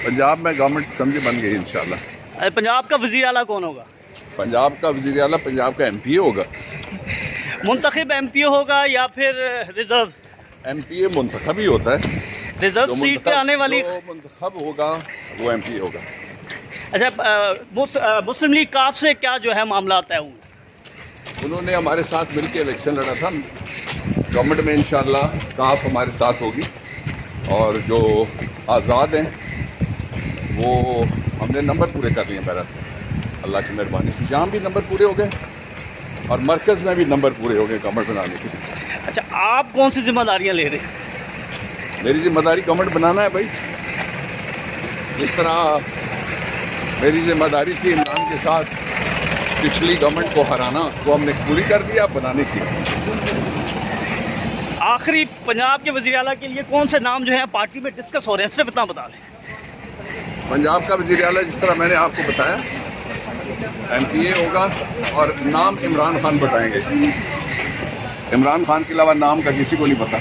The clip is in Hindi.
पंजाब में गवर्नमेंट समझे बन गई इंशाल्लाह। पंजाब का वज़ीर आला कौन होगा? पंजाब का वज़ीर आला पंजाब का MP होगा। मुंतखब MP होगा या फिर रिजर्व? MP मुंतखब ही होता है। रिजर्व सीट पे आने वाली मुंतखब होगा वो MP होगा। अच्छा, मुस्लिम लीग काफ से क्या जो है मामला आता है? उन्होंने हमारे साथ मिलकर इलेक्शन लड़ा था। गवर्नमेंट में इंशाल्लाह काफ हमारे साथ होगी और जो आज़ाद हैं वो हमने नंबर पूरे कर लिए हैं अल्लाह की मेहरबानी से। जहाँ भी नंबर पूरे हो गए और मरकज़ में भी नंबर पूरे हो गए गवर्नमेंट बनाने के। अच्छा, आप कौन सी जिम्मेदारियाँ ले रहे हैं? मेरी जिम्मेदारी गवर्नमेंट बनाना है भाई। जिस तरह मेरी जिम्मेदारी थी इमरान के साथ पिछली गवर्नमेंट को हराना, वो हमने पूरी कर दिया, बनाने की। आखिरी पंजाब के वज़ीर आला के लिए कौन से नाम जो है पार्टी में डिस्कस हो रहे हैं, सिर्फ इतना बता दें। पंजाब का वज़ीर आला जिस तरह मैंने आपको बताया MPA होगा और नाम इमरान खान बताएंगे। इमरान खान के अलावा नाम का किसी को नहीं पता।